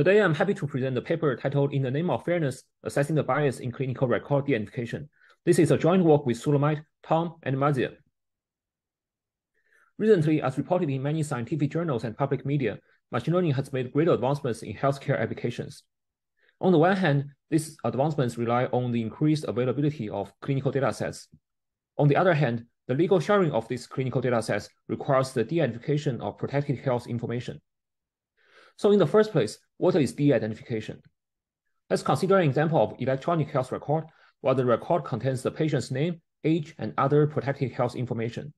Today, I'm happy to present the paper titled In the Name of Fairness, Assessing the Bias in Clinical Record De-Identification. This is a joint work with Shulammite, Tom, and Marzyeh. Recently, as reported in many scientific journals and public media, machine learning has made great advancements in healthcare applications. On the one hand, these advancements rely on the increased availability of clinical datasets. On the other hand, the legal sharing of these clinical datasets requires the de-identification of protected health information. So in the first place, what is de-identification? Let's consider an example of electronic health record, where the record contains the patient's name, age, and other protected health information.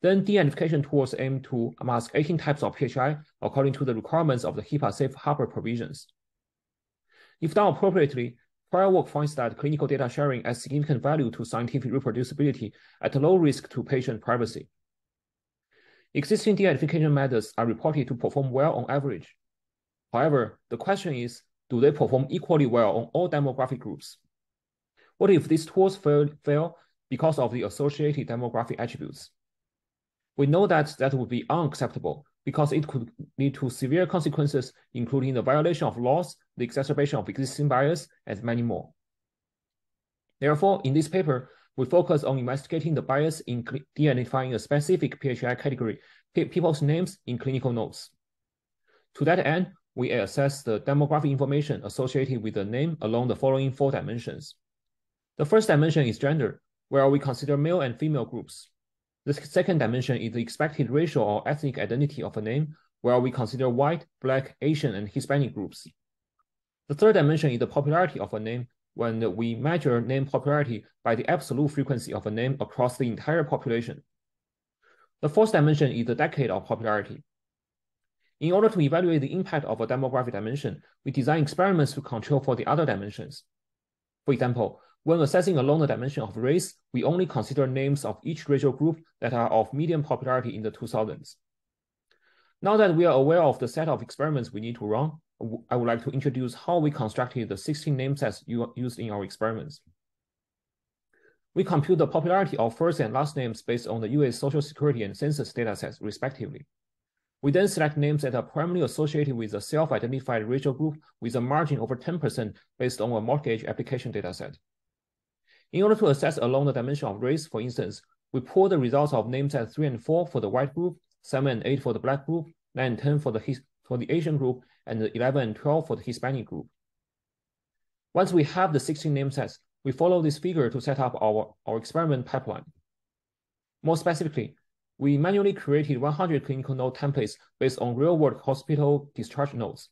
Then de-identification tools aim to mask 18 types of PHI according to the requirements of the HIPAA safe harbor provisions. If done appropriately, prior work finds that clinical data sharing adds significant value to scientific reproducibility at low risk to patient privacy. Existing de-identification methods are reported to perform well on average. However, the question is, do they perform equally well on all demographic groups? What if these tools fail because of the associated demographic attributes? We know that would be unacceptable because it could lead to severe consequences, including the violation of laws, the exacerbation of existing bias, and many more. Therefore, in this paper, we focus on investigating the bias in de-identifying a specific PHI category, people's names in clinical notes. To that end, we assess the demographic information associated with the name along the following 4 dimensions. The first dimension is gender, where we consider male and female groups. The second dimension is the expected racial or ethnic identity of a name, where we consider white, black, Asian, and Hispanic groups. The third dimension is the popularity of a name, when we measure name popularity by the absolute frequency of a name across the entire population. The fourth dimension is the decade of popularity. In order to evaluate the impact of a demographic dimension, we design experiments to control for the other dimensions. For example, when assessing along the dimension of race, we only consider names of each racial group that are of median popularity in the 2000s. Now that we are aware of the set of experiments we need to run, I would like to introduce how we constructed the 16 name sets used in our experiments. We compute the popularity of first and last names based on the US Social Security and Census datasets, respectively. We then select names that are primarily associated with a self-identified racial group with a margin over 10% based on a mortgage application dataset. In order to assess along the dimension of race, for instance, we pull the results of name set 3 and 4 for the white group, 7 and 8 for the black group, 9 and 10 for the Asian group, and 11 and 12 for the Hispanic group. Once we have the 16 name sets, we follow this figure to set up our experiment pipeline. More specifically, we manually created 100 clinical note templates based on real-world hospital discharge notes.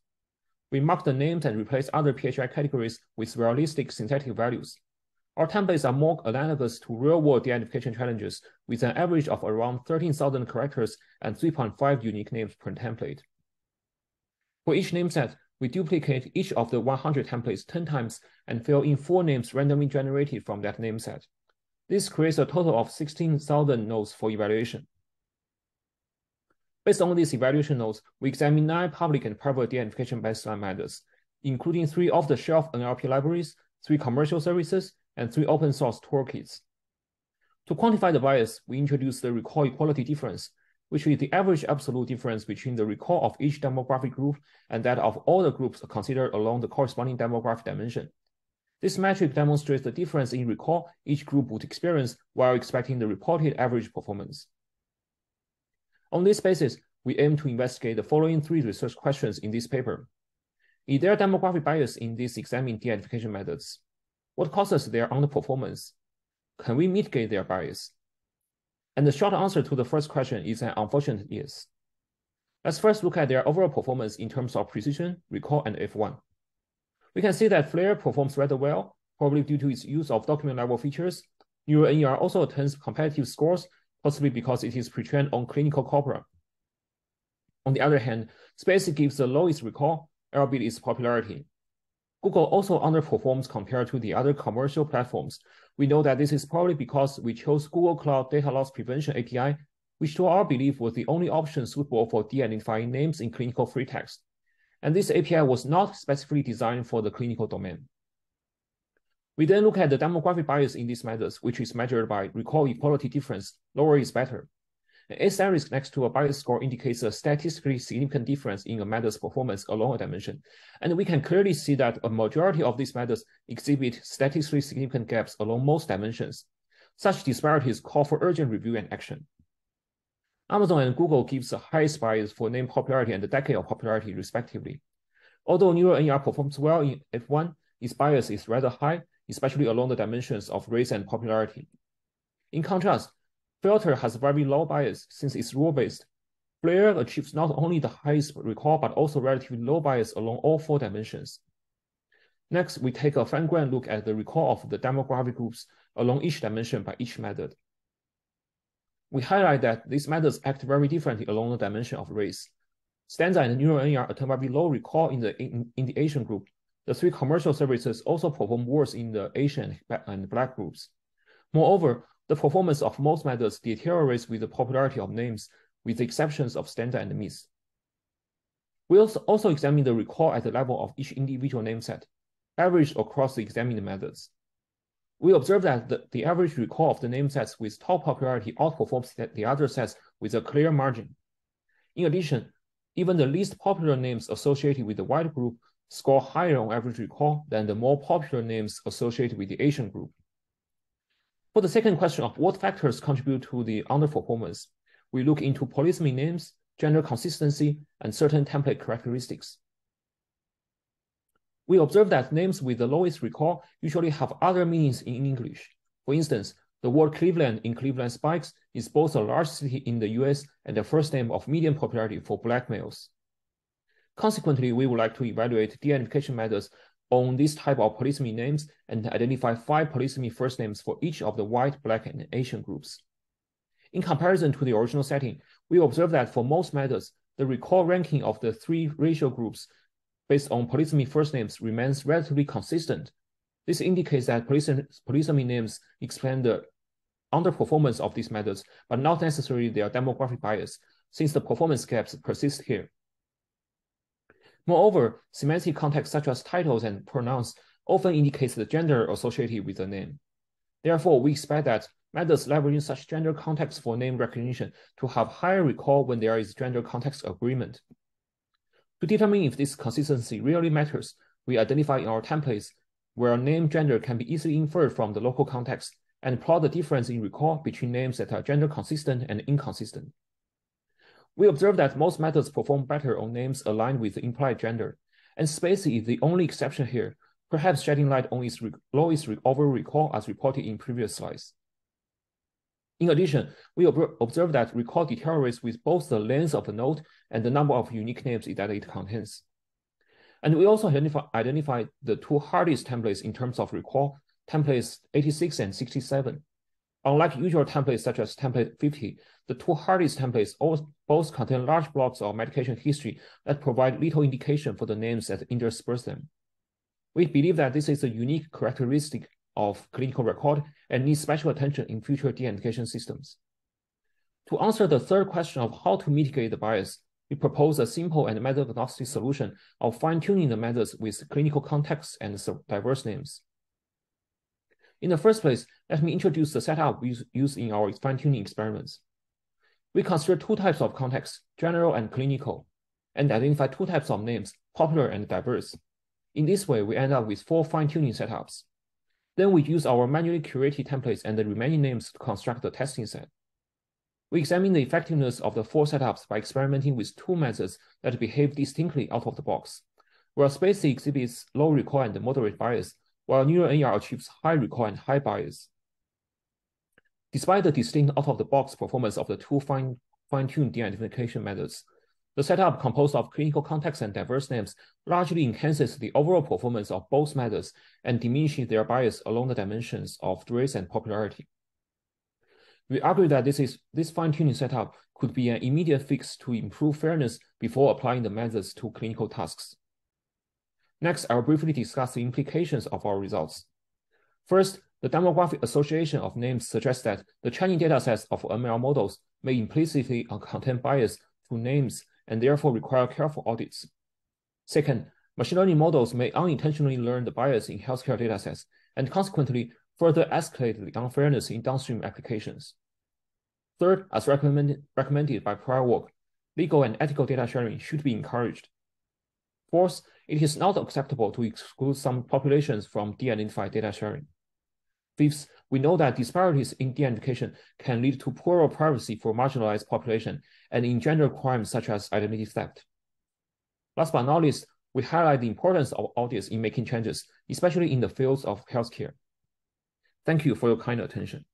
We marked the names and replaced other PHI categories with realistic synthetic values. Our templates are more analogous to real-world de-identification challenges, with an average of around 13,000 characters and 3.5 unique names per template. For each name set, we duplicate each of the 100 templates 10 times and fill in 4 names randomly generated from that name set. This creates a total of 16,000 nodes for evaluation. Based on these evaluation nodes, we examine 9 public and private de-identification baseline methods, including 3 off-the-shelf NLP libraries, 3 commercial services, and 3 open-source toolkits. To quantify the bias, we introduce the recall equality difference, which is the average absolute difference between the recall of each demographic group and that of all the groups considered along the corresponding demographic dimension. This metric demonstrates the difference in recall each group would experience while expecting the reported average performance. On this basis, we aim to investigate the following 3 research questions in this paper. Is there demographic bias in these examined de-identification methods? What causes their underperformance? Can we mitigate their bias? And the short answer to the first question is an unfortunate yes. Let's first look at their overall performance in terms of precision, recall, and F1. We can see that FLAIR performs rather well, probably due to its use of document-level features. NeuroNER also attains competitive scores, possibly because it is pre-trained on clinical corpora. On the other hand, SPACE gives the lowest recall, albeit its popularity. Google also underperforms compared to the other commercial platforms. We know that this is probably because we chose Google Cloud Data Loss Prevention API, which to our belief was the only option suitable for de-identifying names in clinical free text. And this API was not specifically designed for the clinical domain. We then look at the demographic bias in these methods, which is measured by recall equality difference, lower is better. An asterisk next to a bias score indicates a statistically significant difference in a method's performance along a dimension. And we can clearly see that a majority of these methods exhibit statistically significant gaps along most dimensions. Such disparities call for urgent review and action. Amazon and Google gives the highest bias for name popularity and the decade of popularity, respectively. Although neural NER performs well in F1, its bias is rather high, especially along the dimensions of race and popularity. In contrast, Filter has very low bias since it's rule-based. Blair achieves not only the highest recall, but also relatively low bias along all 4 dimensions. Next, we take a fine-grained look at the recall of the demographic groups along each dimension by each method. We highlight that these methods act very differently along the dimension of race. Stanza and neural NER attain very low recall in the Asian group. The 3 commercial services also perform worse in the Asian and Black groups. Moreover, the performance of most methods deteriorates with the popularity of names, with the exceptions of Stanza and Miss. We also examine the recall at the level of each individual name set, averaged across the examined methods. We observe that the average recall of the name sets with top popularity outperforms the other sets with a clear margin. In addition, even the least popular names associated with the white group score higher on average recall than the more popular names associated with the Asian group. For the second question of what factors contribute to the underperformance, we look into polysemy names, gender consistency, and certain template characteristics. We observe that names with the lowest recall usually have other meanings in English. For instance, the word Cleveland in Cleveland Spikes is both a large city in the US and the first name of medium popularity for Black males. Consequently, we would like to evaluate de-identification methods on this type of polysemy names and identify 5 polysemy first names for each of the white, Black, and Asian groups. In comparison to the original setting, we observe that for most methods, the recall ranking of the 3 racial groups based on polysemy first names remains relatively consistent. This indicates that polysemy names explain the underperformance of these methods, but not necessarily their demographic bias, since the performance gaps persist here. Moreover, semantic context such as titles and pronouns often indicates the gender associated with the name. Therefore, we expect that methods leveraging such gender context for name recognition to have higher recall when there is gender context agreement. To determine if this consistency really matters, we identify in our templates where name gender can be easily inferred from the local context and plot the difference in recall between names that are gender consistent and inconsistent. We observe that most methods perform better on names aligned with the implied gender, and Spacey is the only exception here, perhaps shedding light on its lowest overall recall as reported in previous slides. In addition, we observe that recall deteriorates with both the length of the node and the number of unique names that it contains. And we also identify the 2 hardest templates in terms of recall, templates 86 and 67. Unlike usual templates such as template 50, the 2 hardest templates both contain large blocks of medication history that provide little indication for the names that intersperse them. We believe that this is a unique characteristic of clinical record and needs special attention in future de-identification systems. To answer the third question of how to mitigate the bias, we propose a simple and method-agnostic solution of fine-tuning the methods with clinical context and diverse names. In the first place, let me introduce the setup used in our fine-tuning experiments. We consider 2 types of context, general and clinical, and identify 2 types of names, popular and diverse. In this way, we end up with 4 fine-tuning setups. Then we use our manually curated templates and the remaining names to construct the testing set. We examine the effectiveness of the 4 setups by experimenting with 2 methods that behave distinctly out of the box, where Spacey exhibits low recall and moderate bias, while neural NER achieves high recall and high bias. Despite the distinct out-of-the-box performance of the 2 fine-tuned de-identification methods, the setup composed of clinical context and diverse names largely enhances the overall performance of both methods and diminishes their bias along the dimensions of race and popularity. We argue that this fine-tuning setup could be an immediate fix to improve fairness before applying the methods to clinical tasks. Next, I'll briefly discuss the implications of our results. First, the demographic association of names suggests that the training datasets of ML models may implicitly contain bias to names and therefore require careful audits. Second, machine learning models may unintentionally learn the bias in healthcare datasets and consequently further escalate the unfairness in downstream applications. Third, as recommended by prior work, legal and ethical data sharing should be encouraged. Fourth, it is not acceptable to exclude some populations from de-identified data sharing. Fifth, we know that disparities in de-identification can lead to poorer privacy for marginalized populations and engender crimes such as identity theft. Last but not least, we highlight the importance of audits in making changes, especially in the fields of healthcare. Thank you for your kind attention.